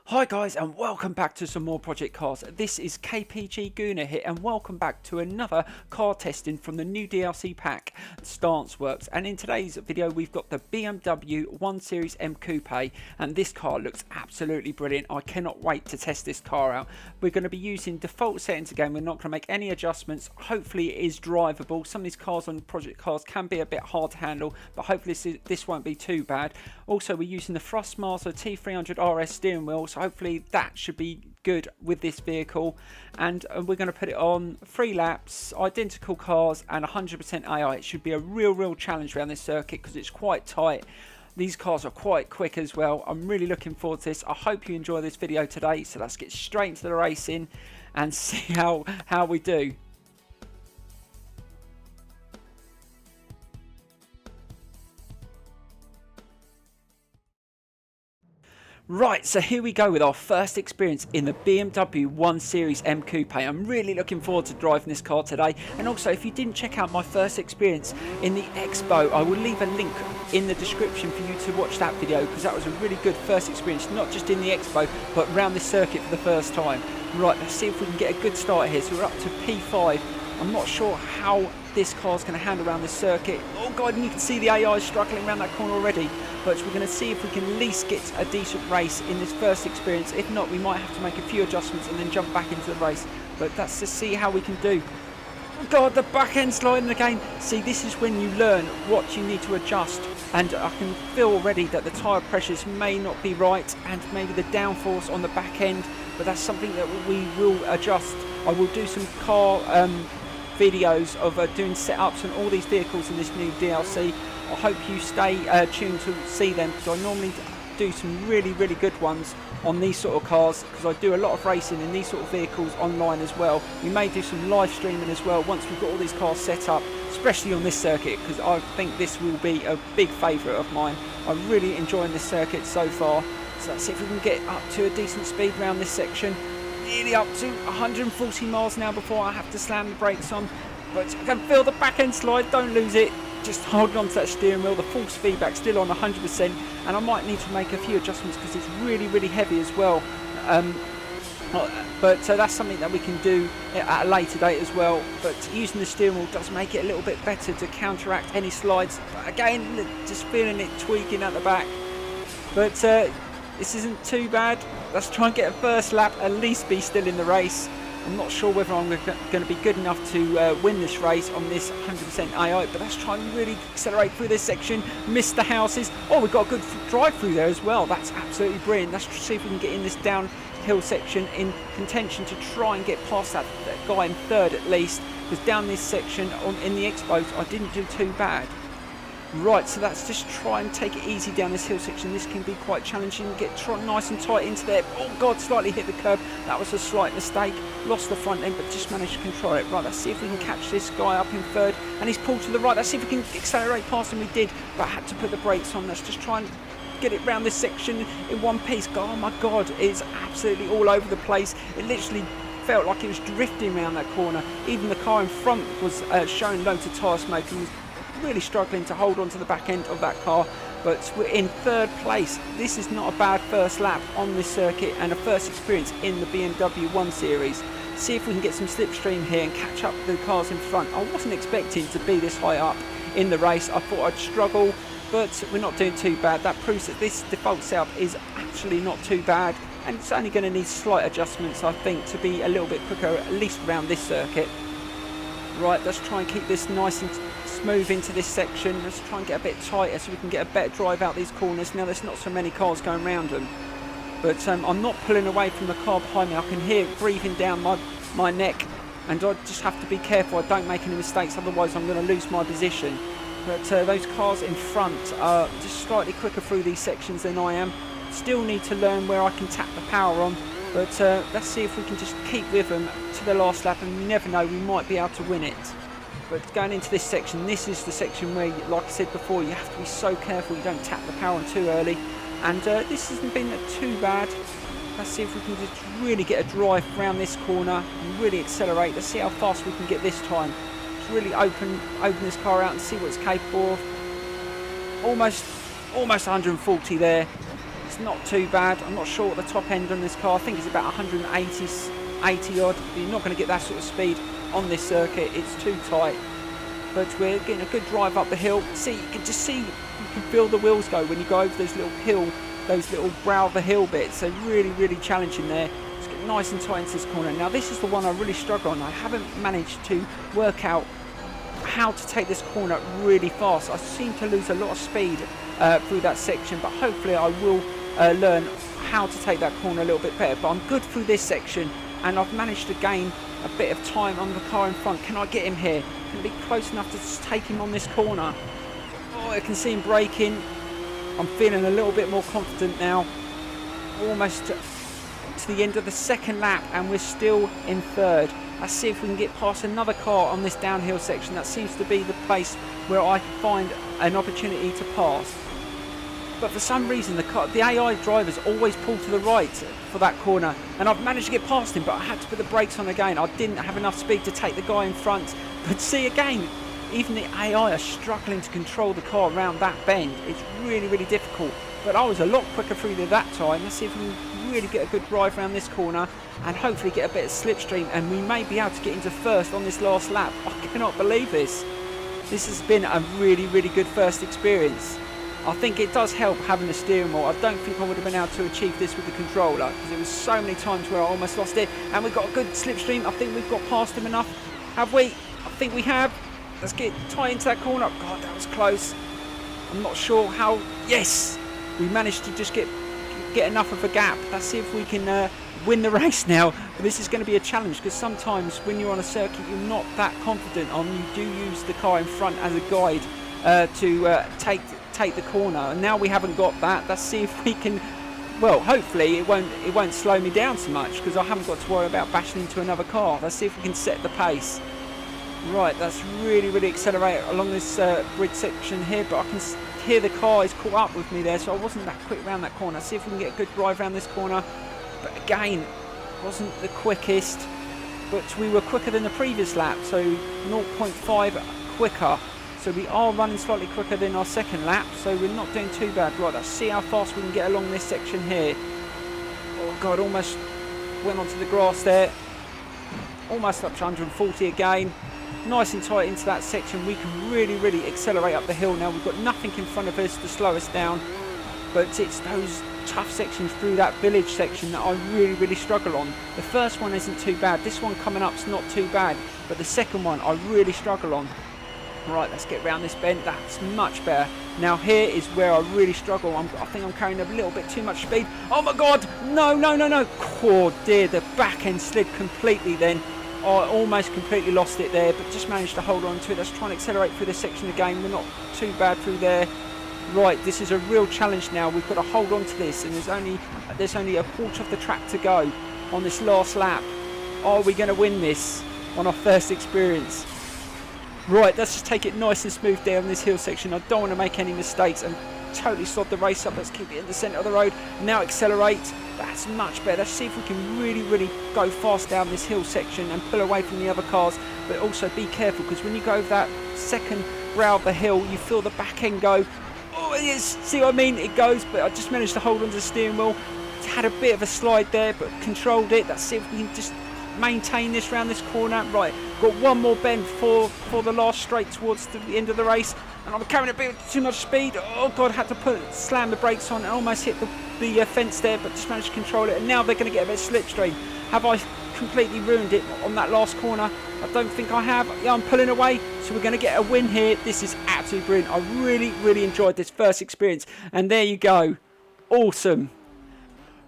Hi guys, and welcome back to some more Project Cars. This is KPG-GOONER here, and welcome back to another car testing from the new DLC pack, Stanceworks. And in today's video we've got the BMW 1 Series M Coupe, and this car looks absolutely brilliant. I cannot wait to test this car out. We're going to be using default settings again. We're not going to make any adjustments. Hopefully it is drivable. Some of these cars on Project Cars can be a bit hard to handle, but hopefully this won't be too bad. Also, we're using the Thrustmaster T300 RS steering wheel, so hopefully that should be good with this vehicle. And we're going to put it on 3 laps, identical cars, and 100% AI. It should be a real challenge around this circuit because it's quite tight. These cars are quite quick as well. I'm really looking forward to this. I hope you enjoy this video today. So let's get straight into the racing and see how we do. Right, so here we go with our first experience in the BMW 1 Series M Coupe. I'm really looking forward to driving this car today. And also, if you didn't check out my first experience in the Expo, I will leave a link in the description for you to watch that video, because that was a really good first experience, not just in the Expo, but around this circuit for the first time. Right, let's see if we can get a good start here. So we're up to P5. I'm not sure how this car's going to handle around this circuit. Oh god, and you can see the AI struggling around that corner already. But we're going to see if we can at least get a decent race in this first experience. If not, we might have to make a few adjustments and then jump back into the race. But that's to see how we can do. Oh god, the back end sliding again. See, this is when you learn what you need to adjust. And I can feel already that the tyre pressures may not be right, and maybe the downforce on the back end. But that's something that we will adjust. I will do some car videos of doing setups on all these vehicles in this new DLC. I hope you stay tuned to see them, because I normally do some really good ones on these sort of cars, because I do a lot of racing in these sort of vehicles online as well. We may do some live streaming as well once we've got all these cars set up, especially on this circuit, because I think this will be a big favourite of mine. I'm really enjoying this circuit so far. So let's see if we can get up to a decent speed around this section. Nearly up to 140 miles an hour before I have to slam the brakes on. But I can feel the back end slide, don't lose it. Just holding on to that steering wheel, the force feedback still on 100%, and I might need to make a few adjustments because it's really heavy as well. But that's something that we can do at a later date as well. But using the steering wheel does make it a little bit better to counteract any slides. But again, just feeling it tweaking at the back. But this isn't too bad. Let's try and get a first lap, at least be still in the race. I'm not sure whether I'm going to be good enough to win this race on this 100% AI, but let's try and really accelerate through this section, miss the houses. Oh, we've got a good drive through there as well. That's absolutely brilliant. Let's see if we can get in this downhill section in contention to try and get past that guy in third at least, because down this section in the Expos I didn't do too bad. Right, so let's just try and take it easy down this hill section. This can be quite challenging. Get nice and tight into there. Oh god, slightly hit the curb. That was a slight mistake. Lost the front end, but just managed to control it. Right, let's see if we can catch this guy up in third. And he's pulled to the right. Let's see if we can accelerate past him. We did, but I had to put the brakes on. Let's just try and get it round this section in one piece. Oh my god, it's absolutely all over the place. It literally felt like it was drifting around that corner. Even the car in front was showing loads of tyre smoke and was really struggling to hold on to the back end of that car. But we're in third place. This is not a bad first lap on this circuit and a first experience in the BMW 1 Series. See if we can get some slipstream here and catch up the cars in front. I wasn't expecting to be this high up in the race. I thought I'd struggle, but we're not doing too bad. That proves that this default setup is actually not too bad, and it's only going to need slight adjustments, I think, to be a little bit quicker, at least around this circuit. Right, let's try and keep this nice and smooth into this section. Let's try and get a bit tighter so we can get a better drive out these corners. Now there's not so many cars going around them, but I'm not pulling away from the car behind me. I can hear it breathing down my neck, and I just have to be careful I don't make any mistakes, otherwise I'm going to lose my position. But those cars in front are just slightly quicker through these sections than I am. Still need to learn where I can tap the power on, but let's see if we can just keep with them to the last lap, and you never know, we might be able to win it. But going into this section, this is the section where, like I said before, you have to be so careful you don't tap the power on too early. And this hasn't been too bad. Let's see if we can just really get a drive around this corner and really accelerate. Let's see how fast we can get this time. Just really open this car out and see what it's capable of. Almost 140 there. It's not too bad. I'm not sure what the top end on this car. I think it's about 180 odd. You're not going to get that sort of speed on this circuit. It's too tight. But we're getting a good drive up the hill. See, you can just see, you can feel the wheels go when you go over those little brow of the hill bits. So really, really challenging there. Let's get nice and tight into this corner. Now this is the one I really struggle on. I haven't managed to work out how to take this corner really fast. I seem to lose a lot of speed through that section, but hopefully I will learn how to take that corner a little bit better. But I'm good through this section, and I've managed to gain a bit of time on the car in front. Can I get him here? Can I be close enough to just take him on this corner? Oh, I can see him braking. I'm feeling a little bit more confident now. Almost to the end of the second lap, and we're still in third. Let's see if we can get past another car on this downhill section. That seems to be the place where I can find an opportunity to pass. But for some reason the AI drivers always pull to the right for that corner, and I've managed to get past him, but I had to put the brakes on again. I didn't have enough speed to take the guy in front. But see, again, even the AI are struggling to control the car around that bend. It's really, really difficult. But I was a lot quicker through there that time. Let's see if we can really get a good drive around this corner and hopefully get a bit of slipstream, and we may be able to get into first on this last lap. I cannot believe this. This has been a really, really good first experience. I think it does help having the steering wheel. I don't think I would have been able to achieve this with the controller, because there was so many times where I almost lost it. And we've got a good slipstream. I think we've got past him enough. Have we? I think we have. Let's get tight into that corner. God, that was close. I'm not sure how. Yes, we managed to just get enough of a gap. Let's see if we can win the race now. But this is going to be a challenge, because sometimes when you're on a circuit you're not that confident on. You do use the car in front as a guide to take the corner, and now we haven't got that. Let's see if we can. Well, hopefully it won't slow me down so much, because I haven't got to worry about bashing into another car. Let's see if we can set the pace. Right, that's really, really accelerate along this bridge section here, but I can hear the car is caught up with me there, so I wasn't that quick around that corner. Let's see if we can get a good drive around this corner. But again, wasn't the quickest, but we were quicker than the previous lap, so 0.5 quicker. So we are running slightly quicker than our second lap, so we're not doing too bad. Right, let's see how fast we can get along this section here. Oh God, almost went onto the grass there. Almost up to 140 again. Nice and tight into that section. We can really, really accelerate up the hill now. We've got nothing in front of us to slow us down, but it's those tough sections through that village section that I really, really struggle on. The first one isn't too bad. This one coming up's not too bad, but the second one I really struggle on. Right, let's get round this bend. That's much better. Now here is where I really struggle. I think I'm carrying a little bit too much speed. Oh my God! No, no, no, no! Oh dear, the back end slid completely then. I almost completely lost it there, but just managed to hold on to it. Let's try and accelerate through this section again. We're not too bad through there. Right, this is a real challenge now. We've got to hold on to this, and there's only a quarter of the track to go on this last lap. Are we going to win this on our first experience? Right, let's just take it nice and smooth down this hill section. I don't want to make any mistakes and totally sod the race up. Let's keep it in the centre of the road. Now accelerate. That's much better. Let's see if we can really, really go fast down this hill section and pull away from the other cars. But also be careful, because when you go over that second brow of the hill, you feel the back end go. Oh, it is. See what I mean? It goes, but I just managed to hold onto the steering wheel. Had a bit of a slide there, but controlled it. Let's see if we can just maintain this round this corner. Right, got one more bend for the last straight towards the end of the race, and I'm carrying a bit too much speed. Oh God, had to slam the brakes on and almost hit the fence there, but just managed to control it. And now they're going to get a bit of slipstream. Have I completely ruined it on that last corner? I don't think I have. Yeah, I'm pulling away, so we're going to get a win here. This is absolutely brilliant. I really, really enjoyed this first experience, and there you go. Awesome.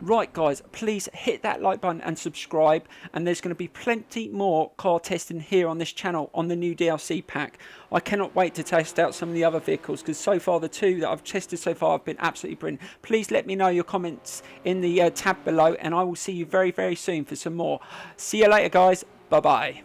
Right guys, please hit that like button and subscribe, and there's going to be plenty more car testing here on this channel on the new DLC pack. I cannot wait to test out some of the other vehicles, because so far the two that I've tested so far have been absolutely brilliant. Please let me know your comments in the tab below, and I will see you very, very soon for some more. See you later guys, bye bye.